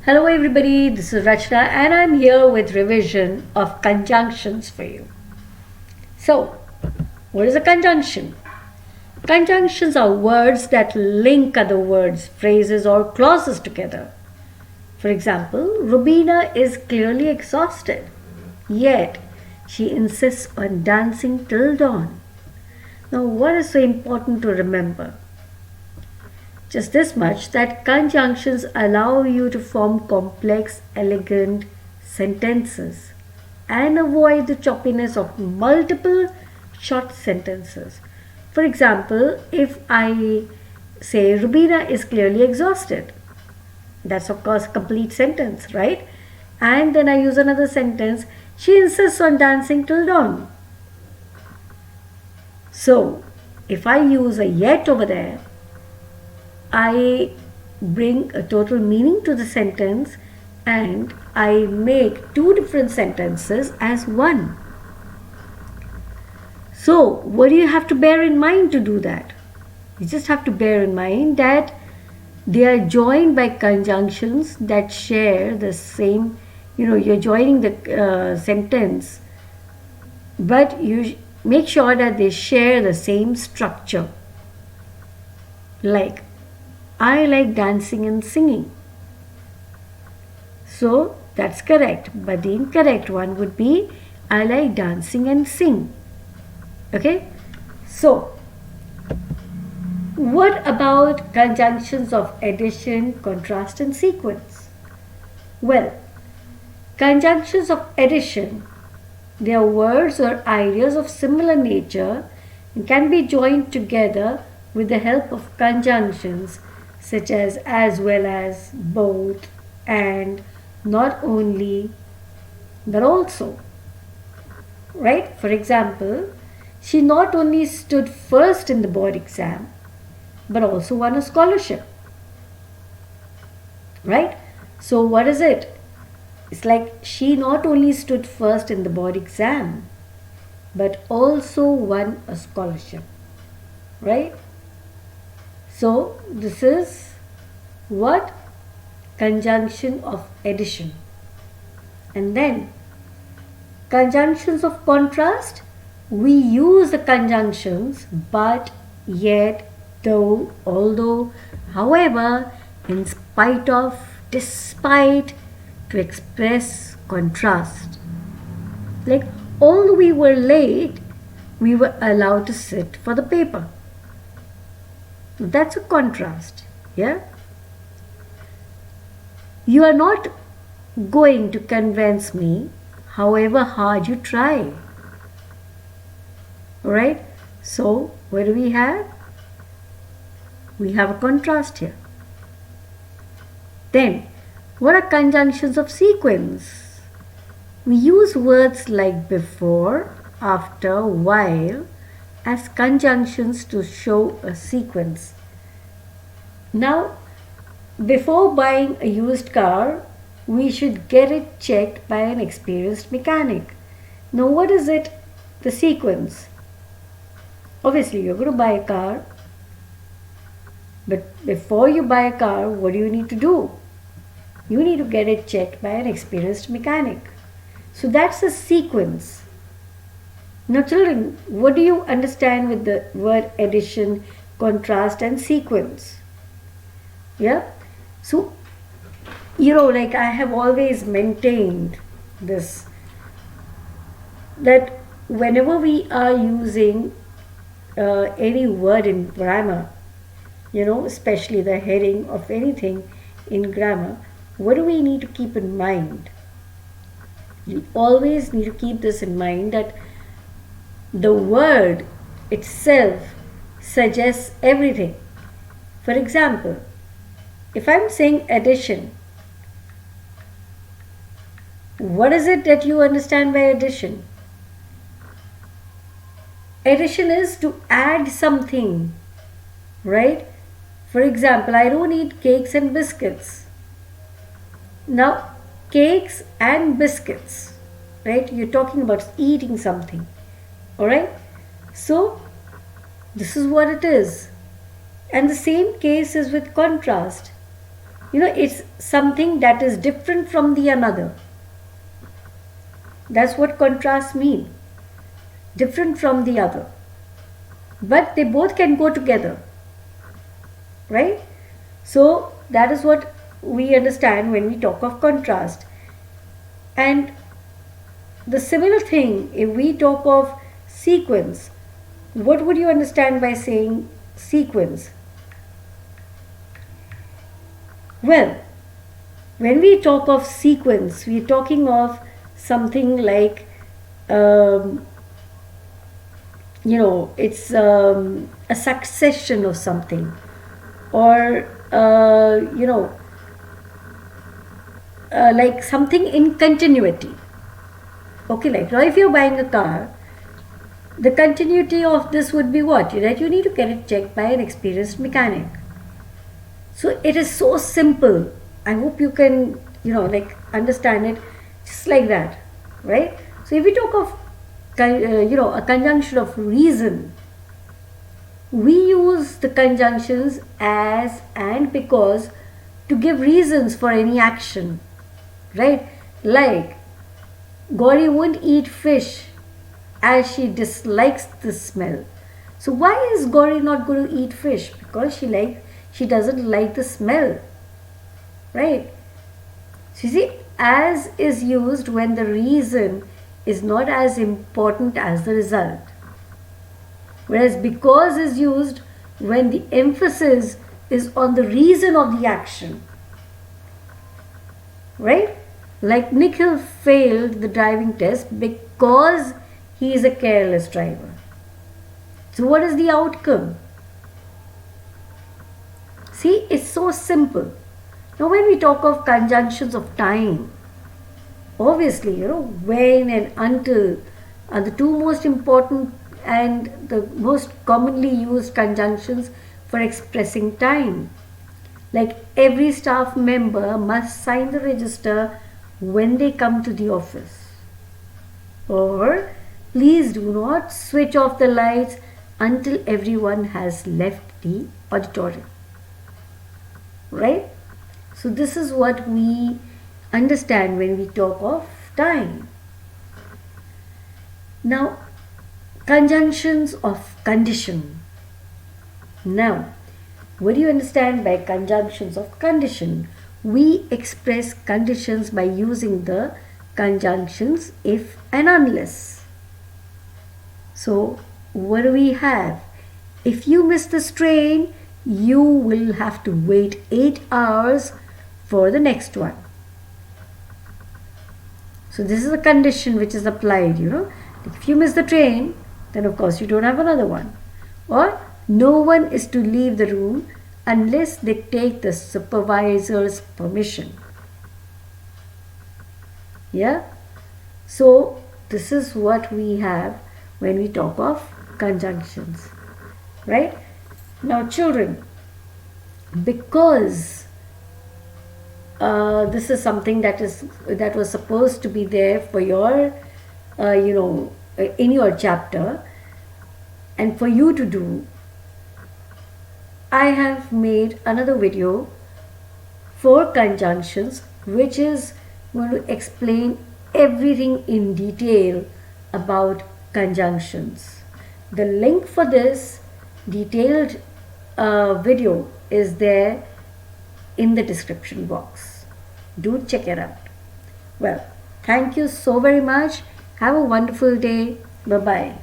Hello everybody, this is Rachna and I'm here with revision of conjunctions for you. So, what is a conjunction? Conjunctions are words that link other words, phrases or clauses together. For example, Rubina is clearly exhausted, yet she insists on dancing till dawn. Now, what is so important to remember? Just this much that conjunctions allow you to form complex, elegant sentences and avoid the choppiness of multiple short sentences. For example, if I say Rubina is clearly exhausted, that's of course a complete sentence, right? And then I use another sentence, she insists on dancing till dawn. So, if I use a yet over there, I bring a total meaning to the sentence and I make two different sentences as one. So, what do you have to bear in mind to do that? You just have to bear in mind that they are joined by conjunctions that share the same, you're joining the sentence, but you make sure that they share the same structure. Like, I like dancing and singing. So that's correct. But the incorrect one would be I like dancing and sing. Okay? So, what about conjunctions of addition, contrast, and sequence? Well, conjunctions of addition, they are words or ideas of similar nature and can be joined together with the help of conjunctions such as well as, both, and, not only, but also. Right? For example, she not only stood first in the board exam, but also won a scholarship. Right? So what is it? It's like she not only stood first in the board exam, but also won a scholarship. Right? So, this is what? Conjunction of addition. And then, conjunctions of contrast, we use the conjunctions but, yet, though, although, however, in spite of, despite, to express contrast. Like, although we were late, we were allowed to sit for the paper. That's a contrast, yeah? You are not going to convince me however hard you try. Alright? So, what do we have? We have a contrast here. Then, what are conjunctions of sequence? We use words like before, after, while, as conjunctions to show a sequence. Now, before buying a used car, we should get it checked by an experienced mechanic. Now, what is it? The sequence. Obviously, you're going to buy a car, but before you buy a car, what do you need to do? You need to get it checked by an experienced mechanic. So that's a sequence. Now children, what do you understand with the word addition, contrast and sequence? Yeah? So, like I have always maintained this, that whenever we are using any word in grammar, especially the heading of anything in grammar, what do we need to keep in mind? You always need to keep this in mind that the word itself suggests everything. For example, if I'm saying addition, what is it that you understand by addition? Addition is to add something, right? For example, I don't eat cakes and biscuits. Now, cakes and biscuits, right? You're talking about eating something. Alright? So, this is what it is. And the same case is with contrast. It's something that is different from the another. That's what contrast mean. Different from the other. But they both can go together. Right? So that is what we understand when we talk of contrast. And the similar thing, if we talk of sequence, what would you understand by saying sequence? Well, when we talk of sequence, we're talking of something like, it's a succession of something, or, like something in continuity. Okay, like now if you're buying a car, the continuity of this would be what? That you need to get it checked by an experienced mechanic. So it is so simple. I hope you can, understand it just like that, right? So if we talk of, a conjunction of reason, we use the conjunctions as and because to give reasons for any action, right? Like, Gauri won't eat fish as she dislikes the smell. So why is Gauri not going to eat fish? Because she doesn't like the smell, right? So you see, as is used when the reason is not as important as the result, whereas because is used when the emphasis is on the reason of the action, right? Like Nikhil failed the driving test because he is a careless driver. So what is the outcome? See, it's so simple. Now when we talk of conjunctions of time, obviously, when and until are the two most important and the most commonly used conjunctions for expressing time. Like every staff member must sign the register when they come to the office. Or please do not switch off the lights until everyone has left the auditorium. Right? So this is what we understand when we talk of time. Now, conjunctions of condition. Now, what do you understand by conjunctions of condition? We express conditions by using the conjunctions if and unless. So, what do we have? If you miss this train, you will have to wait 8 hours for the next one. So this is a condition which is applied, If you miss the train, then of course you don't have another one. Or no one is to leave the room unless they take the supervisor's permission. Yeah? So this is what we have when we talk of conjunctions. Right? Now children, because this is something that was supposed to be there for your, in your chapter, and for you to do, I have made another video for conjunctions, which is going to explain everything in detail about conjunctions. The link for this detailed video is there in the description box. Do check it out. Well, thank you so very much. Have a wonderful day. Bye-bye.